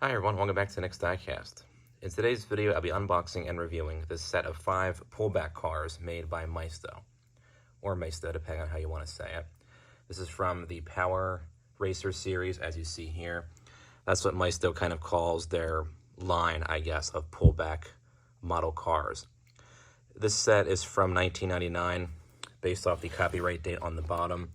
Hi everyone, welcome back to the next diecast. In today's video, I'll be unboxing and reviewing this set of 5 pullback cars made by Maisto, or Maisto, depending on how you want to say it. This is from the Power Racer series, as you see here. That's what Maisto kind of calls their line, I guess, of pullback model cars. This set is from 1999, based off the copyright date on the bottom.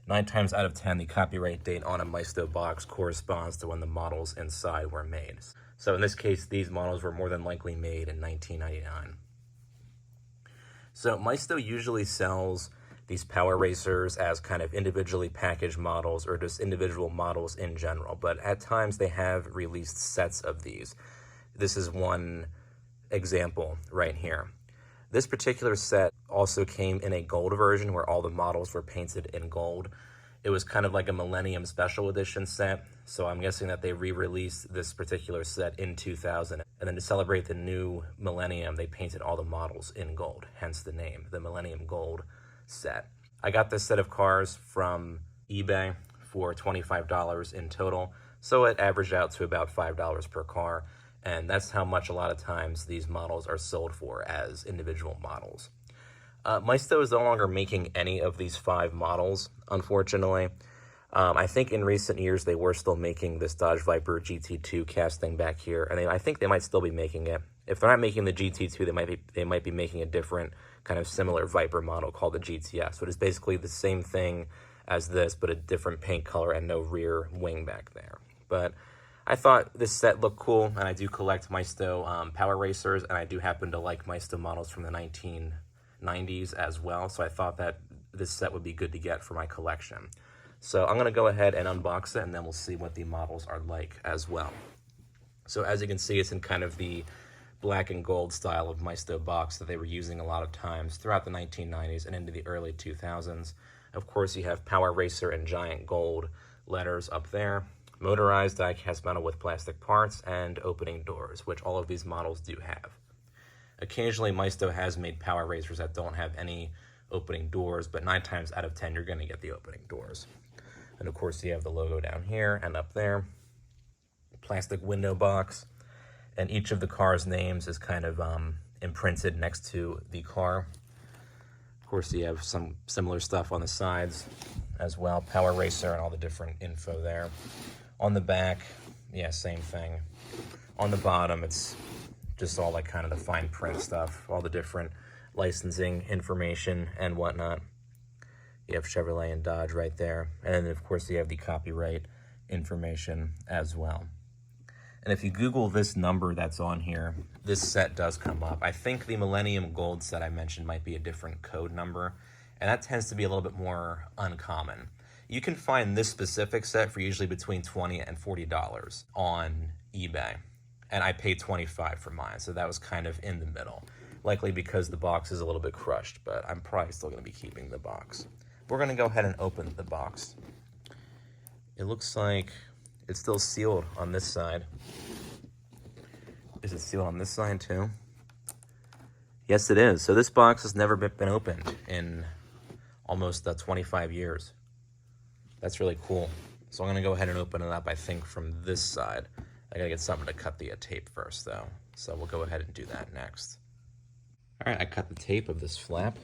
9 times out of 10, the copyright date on a Maisto box corresponds to when the models inside were made. So in this case, these models were more than likely made in 1999. So Maisto usually sells these Power Racers as kind of individually packaged models or just individual models in general, but at times they have released sets of these. This is one example right here. This particular set also came in a gold version where all the models were painted in gold. It was kind of like a Millennium Special Edition set, so I'm guessing that they re-released this particular set in 2000. And then to celebrate the new Millennium, they painted all the models in gold, hence the name, the Millennium Gold set. I got this set of cars from eBay for $25 in total, so it averaged out to about $5 per car. And that's how much a lot of times these models are sold for as individual models. Maisto is no longer making any of these 5 models, unfortunately. I think in recent years they were still making this Dodge Viper GT2 casting back here, and I think they might still be making it. If they're not making the GT2, they might be making a different kind of similar Viper model called the GTS, which is basically the same thing as this, but a different paint color and no rear wing back there. But I thought this set looked cool, and I do collect Maisto Power Racers, and I do happen to like Maisto models from the 1990s as well, so I thought that this set would be good to get for my collection. So I'm going to go ahead and unbox it, and then we'll see what the models are like as well. So as you can see, it's in kind of the black and gold style of Maisto box that they were using a lot of times throughout the 1990s and into the early 2000s. Of course, you have Power Racer in giant gold letters up there. Motorized die-cast metal with plastic parts, and opening doors, which all of these models do have. Occasionally, Maisto has made Power Racers that don't have any opening doors, but 9 times out of 10, you're going to get the opening doors. And of course, you have the logo down here and up there. Plastic window box, and each of the car's names is kind of imprinted next to the car. Of course, you have some similar stuff on the sides as well. Power Racer and all the different info there. On the back, yeah, same thing. On the bottom, it's just all like kind of the fine print stuff, all the different licensing information and whatnot. You have Chevrolet and Dodge right there. And then, of course, you have the copyright information as well. And if you Google this number that's on here, this set does come up. I think the Millennium Gold set I mentioned might be a different code number, and that tends to be a little bit more uncommon. You can find this specific set for usually between $20 and $40 on eBay, and I paid $25 for mine, so that was kind of in the middle. Likely because the box is a little bit crushed, but I'm probably still going to be keeping the box. We're going to go ahead and open the box. It looks like it's still sealed on this side. Is it sealed on this side too? Yes, it is. So this box has never been opened in almost 25 years. That's really cool. So I'm going to go ahead and open it up, I think, from this side. I got to get something to cut the tape first, though. So we'll go ahead and do that next. All right, I cut the tape of this flap.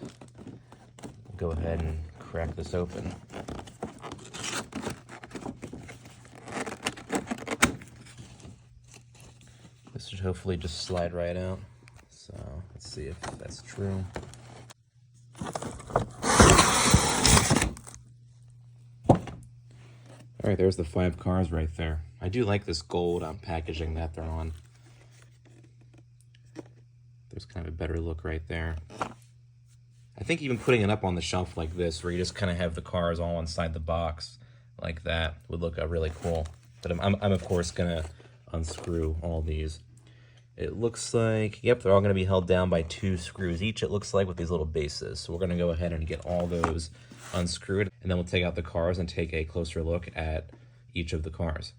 We'll go ahead and crack this open. This should hopefully just slide right out. So let's see if that's true. All right, there's the 5 cars right there. I do like this gold packaging that they're on. There's kind of a better look right there. I think even putting it up on the shelf like this, where you just kind of have the cars all inside the box like that, would look really cool. But I'm of course gonna unscrew all these. It looks like, yep, they're all gonna be held down by 2 screws each, it looks like, with these little bases. So we're gonna go ahead and get all those unscrewed, and then we'll take out the cars and take a closer look at each of the cars.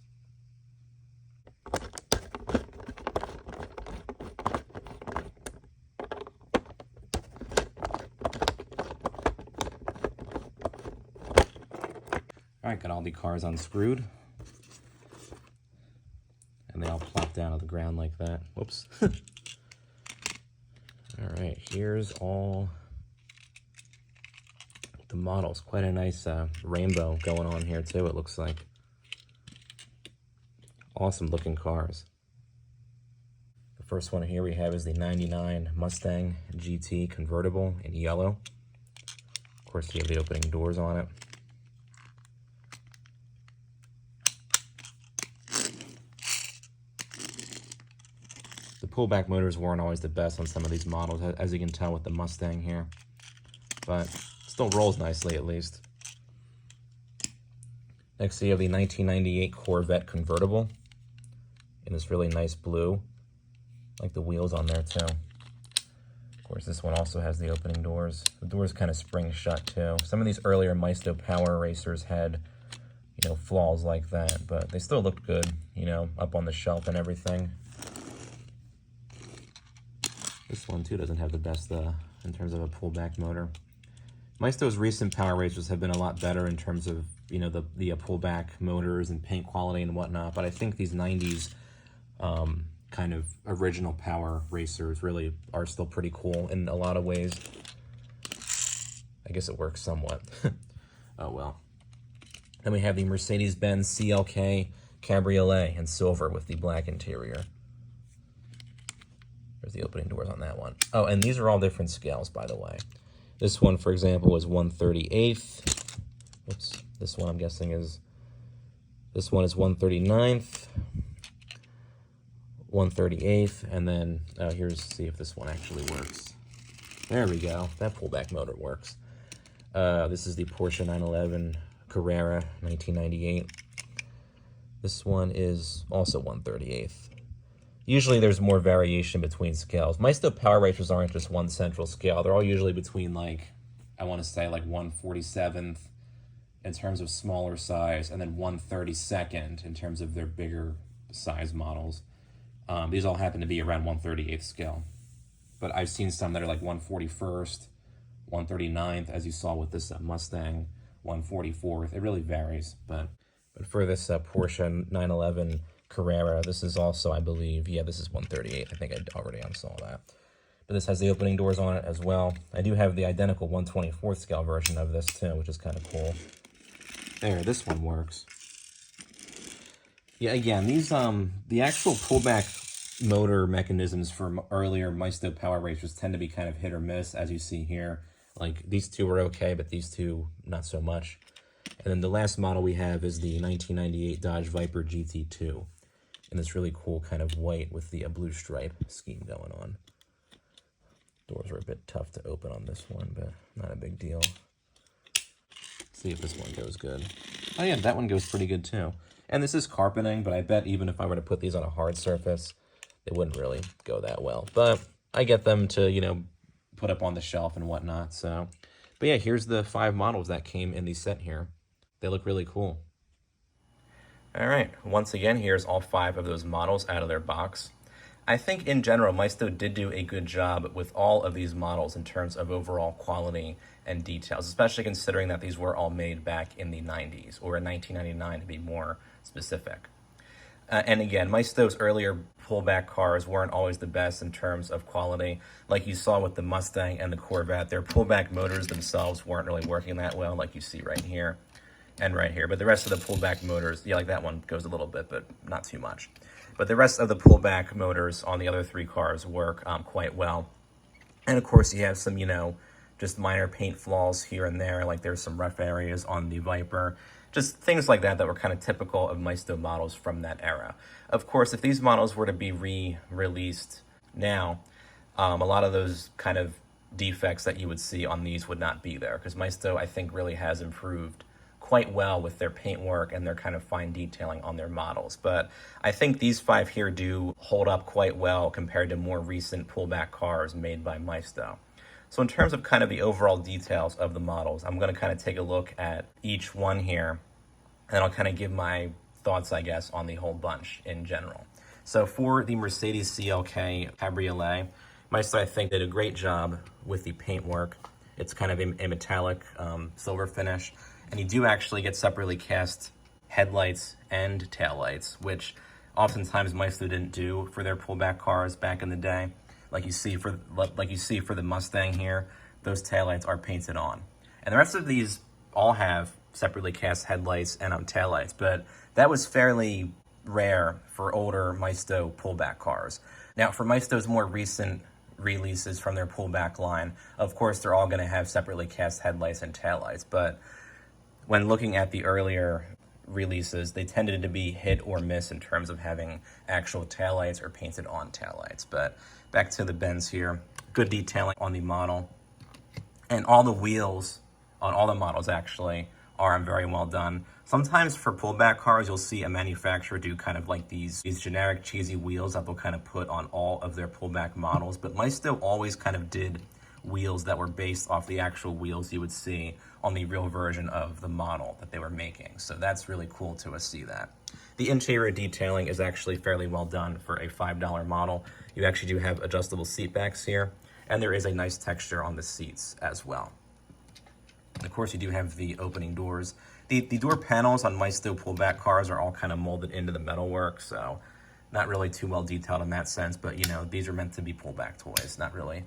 All right, got all the cars unscrewed. and they all plop down on the ground like that. Whoops. All right, here's all the models. Quite a nice rainbow going on here too, it looks like. Awesome looking cars. The first one here we have is the 99 Mustang GT convertible in yellow. Of course, you have the opening doors on it. The pullback motors weren't always the best on some of these models, as you can tell with the Mustang here, but still rolls nicely at least. Next, you have the 1998 Corvette convertible in this really nice blue. I like the wheels on there too. Of course, this one also has the opening doors. The doors kind of spring shut too. Some of these earlier Maisto Power Racers had, you know, flaws like that, but they still looked good, you know, up on the shelf and everything. This one too doesn't have the best in terms of a pullback motor. Maisto's recent Power Racers have been a lot better in terms of, you know, the pullback motors and paint quality and whatnot, but I think these 90s kind of original Power Racers really are still pretty cool in a lot of ways. I guess it works somewhat. Oh well. Then we have the Mercedes-Benz CLK Cabriolet in silver with the black interior. There's the opening doors on that one. Oh, and these are all different scales, by the way. This one, for example, was 1/38th. Whoops. This one, I'm guessing, is... This one is 1/39th. 1/38th. And then, see if this one actually works. There we go. That pullback motor works. This is the Porsche 911 Carrera 1998. This one is also 1/38th. Usually there's more variation between scales. Maisto Power Racers aren't just one central scale. They're all usually between, like, I want to say like 1/47th in terms of smaller size, and then 1/32nd in terms of their bigger size models. These all happen to be around 1/38th scale. But I've seen some that are like 1/41st, 1/39th, as you saw with this Mustang, 1/44th. It really varies. But for this Porsche 911 Carrera, this is also, I believe, yeah, this is 1/38th. I think I already saw that. But this has the opening doors on it as well. I do have the identical 1/24th scale version of this too, which is kind of cool. There, this one works. Yeah, again, these the actual pullback motor mechanisms for earlier Maisto Power Racers tend to be kind of hit or miss, as you see here. Like, these two are okay, but these two, not so much. And then the last model we have is the 1998 Dodge Viper GT2. And this really cool kind of white with the blue stripe scheme going on. Doors are a bit tough to open on this one, but not a big deal. Let's see if this one goes good. Oh yeah, that one goes pretty good too. And this is carpeting, but I bet even if I were to put these on a hard surface, they wouldn't really go that well. But I get them to, you know, put up on the shelf and whatnot. So, but yeah, here's the 5 models that came in the set here. They look really cool. All right, once again, here's all 5 of those models out of their box. I think in general, Maisto did do a good job with all of these models in terms of overall quality and details, especially considering that these were all made back in the 90s, or in 1999 to be more specific. And again, Maisto's earlier pullback cars weren't always the best in terms of quality. Like you saw with the Mustang and the Corvette, their pullback motors themselves weren't really working that well, like you see right here and right here. But the rest of the pullback motors, yeah, like that one goes a little bit, but not too much. But the rest of the pullback motors on the other 3 cars work quite well. And of course, you have some, you know, just minor paint flaws here and there, like there's some rough areas on the Viper. Just things like that that were kind of typical of Maisto models from that era. Of course, if these models were to be re-released now, a lot of those kind of defects that you would see on these would not be there, because Maisto, I think, really has improved quite well with their paint work and their kind of fine detailing on their models. But I think these 5 here do hold up quite well compared to more recent pullback cars made by Maisto. So in terms of kind of the overall details of the models, I'm going to kind of take a look at each one here, and I'll kind of give my thoughts, I guess, on the whole bunch in general. So for the Mercedes CLK Cabriolet, Maisto, I think, did a great job with the paint work. It's kind of a metallic silver finish. And you do actually get separately cast headlights and taillights, which oftentimes Maisto didn't do for their pullback cars back in the day. Like you see for the Mustang here, those taillights are painted on. And the rest of these all have separately cast headlights and taillights, but that was fairly rare for older Maisto pullback cars. Now, for Maisto's more recent releases from their pullback line, of course, they're all going to have separately cast headlights and taillights, but when looking at the earlier releases, they tended to be hit or miss in terms of having actual taillights or painted on taillights. But back to the Benz here, good detailing on the model, and all the wheels on all the models actually are very well done. Sometimes for pullback cars, you'll see a manufacturer do kind of like these generic cheesy wheels that they'll kind of put on all of their pullback models, but Maisto always kind of did wheels that were based off the actual wheels you would see on the real version of the model that they were making. So that's really cool to see that. The interior detailing is actually fairly well done for a $5 model. You actually do have adjustable seat backs here, and there is a nice texture on the seats as well. And of course, you do have the opening doors. The door panels on Maisto pullback cars are all kind of molded into the metalwork, so not really too well detailed in that sense, but you know, these are meant to be pullback toys, not really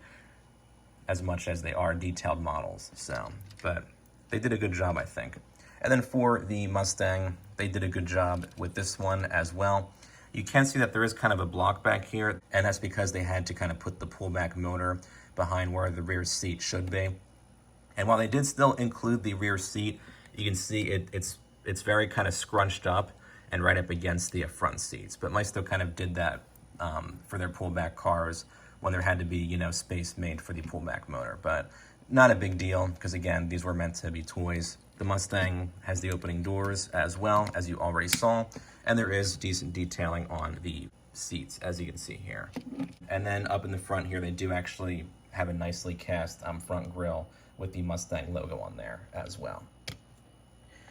as much as they are detailed models. So, but they did a good job, I think. And then for the Mustang, they did a good job with this one as well. You can see that there is kind of a block back here, and that's because they had to kind of put the pullback motor behind where the rear seat should be. And while they did still include the rear seat, you can see it's very kind of scrunched up and right up against the front seats. But Maisto kind of did that for their pullback cars when there had to be, you know, space made for the pullback motor. But not a big deal, because again, these were meant to be toys. The Mustang has the opening doors as well, as you already saw, and there is decent detailing on the seats, as you can see here. And then up in the front here, they do actually have a nicely cast front grille with the Mustang logo on there as well.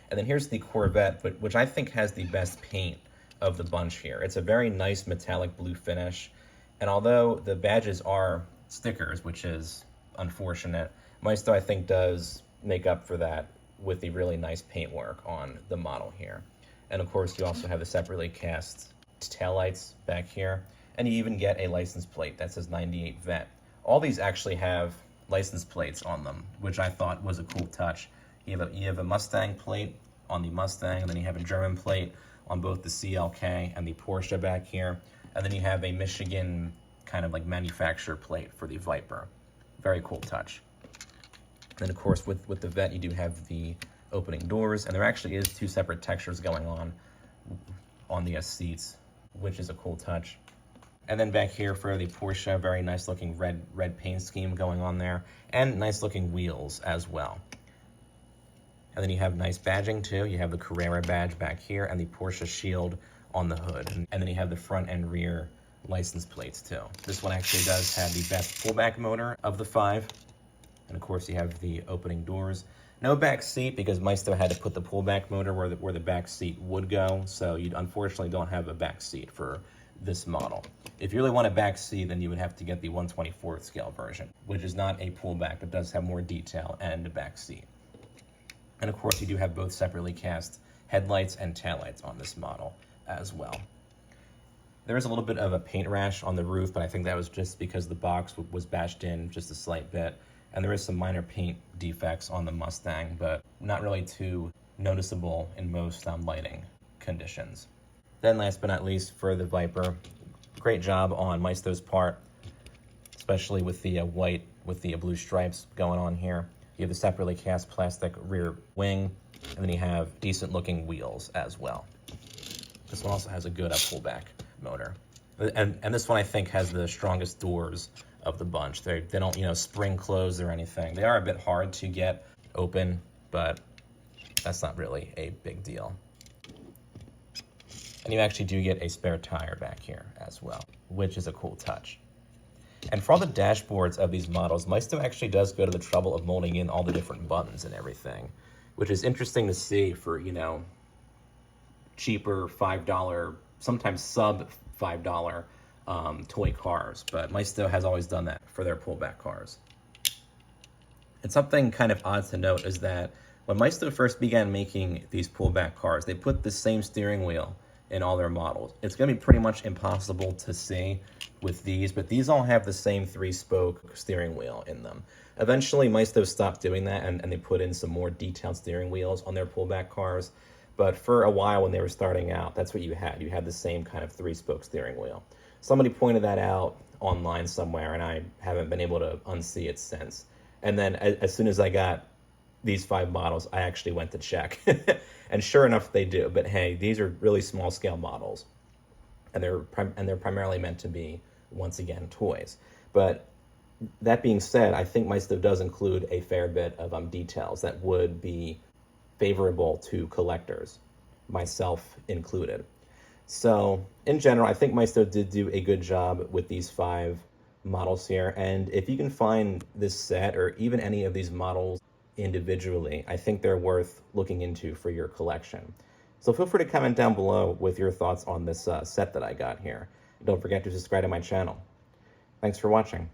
And then here's the Corvette, which I think has the best paint of the bunch here. It's a very nice metallic blue finish, and although the badges are stickers, which is unfortunate, Maisto I think does make up for that with the really nice paintwork on the model here. And of course, you also have the separately cast taillights back here, and you even get a license plate that says 98 Vet. All these actually have license plates on them, which I thought was a cool touch. You have a Mustang plate on the Mustang, and then you have a German plate on both the CLK and the Porsche back here, and then you have a Michigan kind of like manufacturer plate for the Viper. Very cool touch. And then of course with the Vet, you do have the opening doors, and there actually is two separate textures going on the seats, which is a cool touch. And then back here for the Porsche, very nice looking red paint scheme going on there, and nice looking wheels as well. And then you have nice badging too. You have the Carrera badge back here and the Porsche shield on the hood. And then you have the front and rear license plates too. This one actually does have the best pullback motor of the 5. And of course you have the opening doors. No back seat, because Maisto had to put the pullback motor where the back seat would go. So you unfortunately don't have a back seat for this model. If you really want a back seat, then you would have to get the 1/24th scale version, which is not a pullback, but does have more detail and a back seat. And of course, you do have both separately cast headlights and taillights on this model as well. There is a little bit of a paint rash on the roof, but I think that was just because the box was bashed in just a slight bit. And there is some minor paint defects on the Mustang, but not really too noticeable in most lighting conditions. Then last but not least, for the Viper, great job on Maisto's part, especially with the white with the blue stripes going on here. You have the separately cast plastic rear wing, and then you have decent looking wheels as well. This one also has a good pullback motor. And this one I think has the strongest doors of the bunch. They don't, you know, spring close or anything. They are a bit hard to get open, but that's not really a big deal. And you actually do get a spare tire back here as well, which is a cool touch. And for all the dashboards of these models, Maisto actually does go to the trouble of molding in all the different buttons and everything, which is interesting to see for, you know, cheaper $5, sometimes sub $5 toy cars. But Maisto has always done that for their pullback cars. And something kind of odd to note is that when Maisto first began making these pullback cars, they put the same steering wheel in all their models. It's going to be pretty much impossible to see with these, but these all have the same 3-spoke steering wheel in them. Eventually, Maisto stopped doing that, and they put in some more detailed steering wheels on their pullback cars. But for a while when they were starting out, that's what you had. You had the same kind of 3-spoke steering wheel. Somebody pointed that out online somewhere, and I haven't been able to unsee it since. And then as soon as I got these 5 models, I actually went to check. And sure enough, they do. But hey, these are really small scale models. And they're primarily meant to be, once again, toys. But that being said, I think Maisto does include a fair bit of details that would be favorable to collectors, myself included. So in general, I think Maisto did do a good job with these 5 models here. And if you can find this set or even any of these models individually, I think they're worth looking into for your collection. So feel free to comment down below with your thoughts on this set that I got here. Don't forget to subscribe to my channel. Thanks for watching.